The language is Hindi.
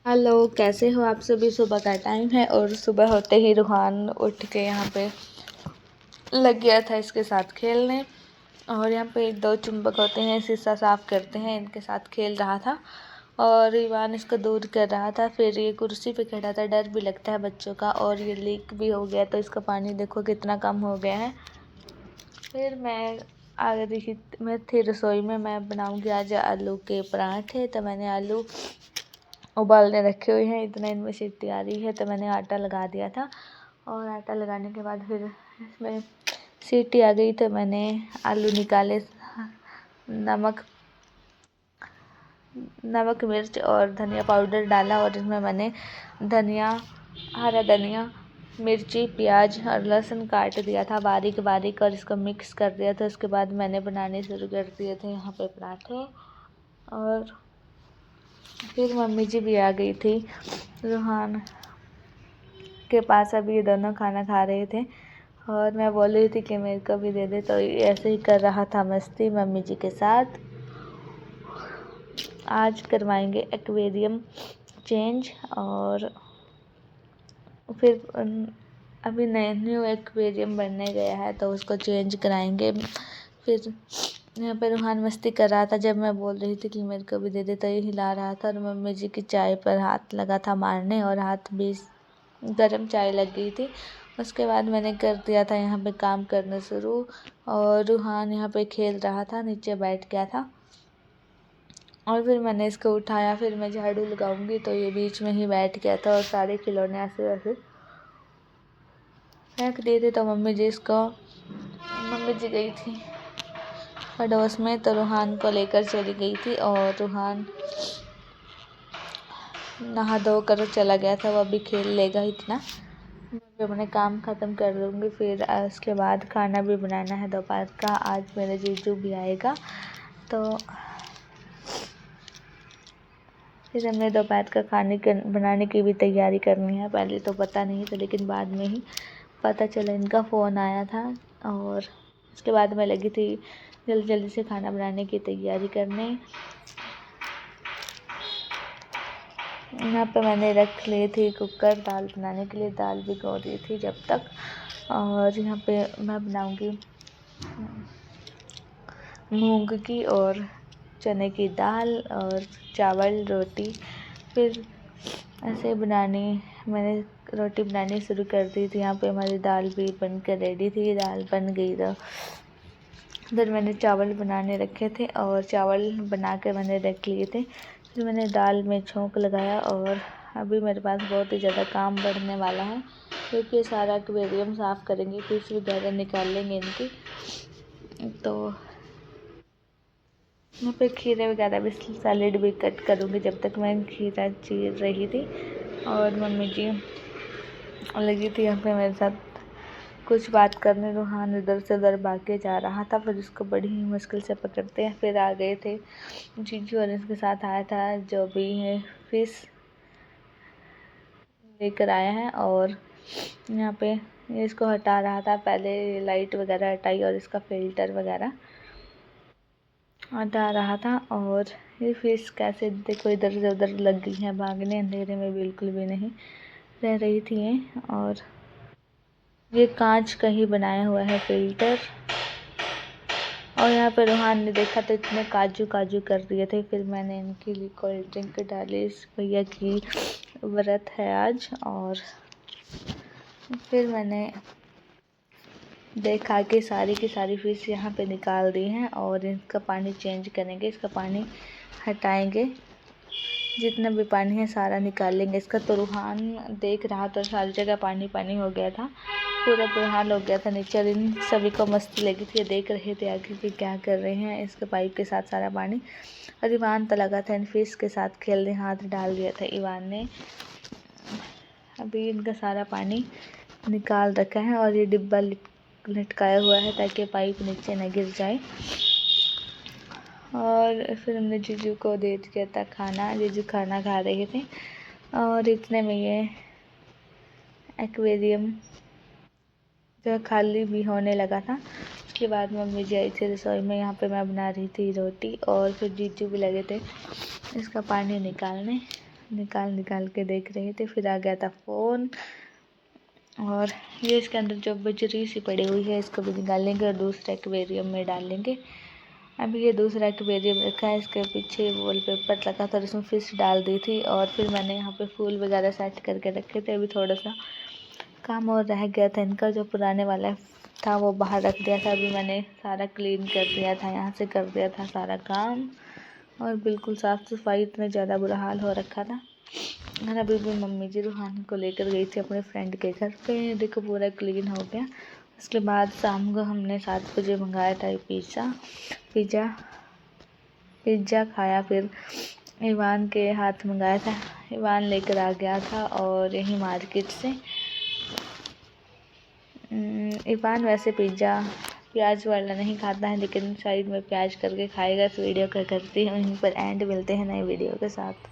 हेलो, कैसे हो आप सभी। सुबह का टाइम है और सुबह होते ही रूहान उठ के यहाँ पे लग गया था इसके साथ खेलने। और यहाँ पे 2 चुंबक होते हैं, शीशा साफ करते हैं, इनके साथ खेल रहा था और ईवान इसको दूर कर रहा था। फिर ये कुर्सी पे खड़ा था, डर भी लगता है बच्चों का, और ये लीक भी हो गया तो इसका पानी देखो कितना कम हो गया है। फिर मैं थी रसोई में, मैं बनाऊँगी आज आलू के पराठे। तो मैंने आलू उबालने रखे हुए हैं, इतना इनमें सीटी आ रही है तो मैंने आटा लगा दिया था। और आटा लगाने के बाद फिर इसमें सीटी आ गई तो मैंने आलू निकाले, नमक मिर्च और धनिया पाउडर डाला और इसमें मैंने हरा धनिया, मिर्ची, प्याज और लहसुन काट दिया था बारीक बारीक और इसको मिक्स कर दिया था। उसके बाद मैंने बनाने शुरू कर दिए थे यहाँ पे पराठे। और फिर मम्मी जी भी आ गई थी रूहान के पास। अभी ये दोनों खाना खा रहे थे और मैं बोल रही थी कि मेरे को भी दे दे, तो ऐसे ही कर रहा था मस्ती मम्मी जी के साथ। आज करवाएंगे एक्वेरियम चेंज और फिर अभी न्यू एक्वेरियम बनने गया है तो उसको चेंज कराएंगे। फिर यहाँ पे रूहान मस्ती कर रहा था, जब मैं बोल रही थी कि मेरे को भी दे दे तो ये हिला रहा था और मम्मी जी की चाय पर हाथ लगा था मारने और हाथ भी गर्म चाय लग गई थी। उसके बाद मैंने कर दिया था यहाँ पे काम करना शुरू और रूहान यहाँ पे खेल रहा था, नीचे बैठ गया था। और फिर मैंने इसको उठाया, फिर मैं झाड़ू लगाऊंगी तो ये बीच में ही बैठ गया था और सारे खिलौने ऐसे वैसे फेंक दिए थे। तो मम्मी जी गई थी पड़ोस में तो रूहान को लेकर चली गई थी और रूहान नहा धो कर चला गया था, वो अभी खेल लेगा इतना। मैं अपने काम ख़त्म कर दूँगी, फिर उसके बाद खाना भी बनाना है दोपहर का। आज मेरा जीजू भी आएगा तो फिर हमने दोपहर का बनाने की भी तैयारी करनी है। पहले तो पता नहीं था लेकिन बाद में ही पता चला, इनका फ़ोन आया था और उसके बाद मैं लगी थी जल्दी जल्दी से खाना बनाने की तैयारी करने। यहाँ पे मैंने रख ली थी कुकर दाल बनाने के लिए, दाल भिगो रही थी जब तक। और यहाँ पे मैं बनाऊँगी मूंग की और चने की दाल और चावल रोटी। फिर ऐसे मैंने रोटी बनानी शुरू कर दी थी। यहाँ पे हमारी दाल भी बन कर रेडी थी, दाल बन गई तो फिर मैंने चावल बनाने रखे थे और चावल बना कर मैंने रख लिए थे। फिर मैंने दाल में छोंक लगाया और अभी मेरे पास बहुत ही ज़्यादा काम बढ़ने वाला है क्योंकि सारा एक्वेरियम साफ़ करेंगे, फिश वगैरह निकाल लेंगे इनकी। तो यहाँ पे खीरे वगैरह भी, सैलेड भी कट करूँगी। जब तक मैं खीरा चीर रही थी और मम्मी जी लगी थी यहाँ पे मेरे साथ कुछ बात करने। रूहान इधर से उधर भागे जा रहा था, फिर उसको बड़ी ही मुश्किल से पकड़ते हैं। फिर आ गए थे जीजू और इसके साथ आया था जो भी है फिश लेकर आया है और यहाँ पे इसको हटा रहा था। पहले लाइट वगैरह हटाई और इसका फिल्टर वगैरह हटा रहा था। और ये फिश कैसे देखो इधर से उधर लग गई हैं भागने, अंधेरे में बिल्कुल भी नहीं रह रही थी ये। और ये कांच का ही बनाया हुआ है फिल्टर। और यहाँ पे रूहान ने देखा तो इतने काजू काजू कर दिए थे। फिर मैंने इनके लिए कोल्ड ड्रिंक डाली, इस भैया की व्रत है आज। और फिर मैंने देखा कि सारी की सारी फिश यहाँ पे निकाल दी हैं और इसका पानी चेंज करेंगे, इसका पानी हटाएंगे, जितना भी पानी है सारा निकाल लेंगे इसका। तो रूहान देख रहा तो सारी जगह पानी पानी हो गया था, पूरा बेहाल हो गया था नीचे। और इन सभी को मस्ती लगी थी, ये देख रहे थे आगे कि क्या कर रहे हैं इसके पाइप के साथ सारा पानी। और ईवान तो लगा था इन फिश के साथ खेलने, हाथ डाल दिया था ईवान ने। अभी इनका सारा पानी निकाल रखा है और ये डिब्बा लटकाया हुआ है ताकि पाइप नीचे न गिर जाए। और फिर हमने जीजू को दे दिया था खाना, जीजू खाना खा रहे थे। और इतने में ये एक्वेरियम जो खाली भी होने लगा था। उसके बाद मम्मी जी आई थी रसोई में, यहाँ पे मैं बना रही थी रोटी और फिर जीजू भी लगे थे इसका पानी निकालने। निकाल निकाल के देख रहे थे। फिर आ गया था फ़ोन, और ये इसके अंदर जो बजरी सी पड़ी हुई है इसको भी निकालेंगे और दूसरा एक्वेरियम में डालेंगे। अभी ये दूसरा एक्वेरियम रखा है, इसके पीछे वॉलपेपर लगा था, उसमें फिश डाल दी थी, और फिर मैंने यहाँ पे फूल वगैरह सेट करके रखे थे। अभी थोड़ा सा काम और रह गया था इनका, जो पुराने वाला था वो बाहर रख दिया था। अभी मैंने सारा क्लीन कर दिया था, यहाँ से कर दिया था सारा काम, और बिल्कुल साफ़ सफाई, इतना ज़्यादा बुरा हाल हो रखा था। और अभी भी मम्मी जी रूहान को लेकर गई थी अपने फ्रेंड के घर पे। देखो पूरा क्लीन हो गया। उसके बाद शाम को हमने 7 बजे मंगाया था ये पिज़्ज़ा खाया। फिर ईवान के हाथ मंगाया था, ईवान लेकर आ गया था और यहीं मार्केट से। ईवान वैसे पिज़्ज़ा प्याज वाला नहीं खाता है, लेकिन साइड में प्याज करके खाएगा। इस वीडियो का करती हूँ यहीं पर एंड, मिलते हैं नए वीडियो के साथ।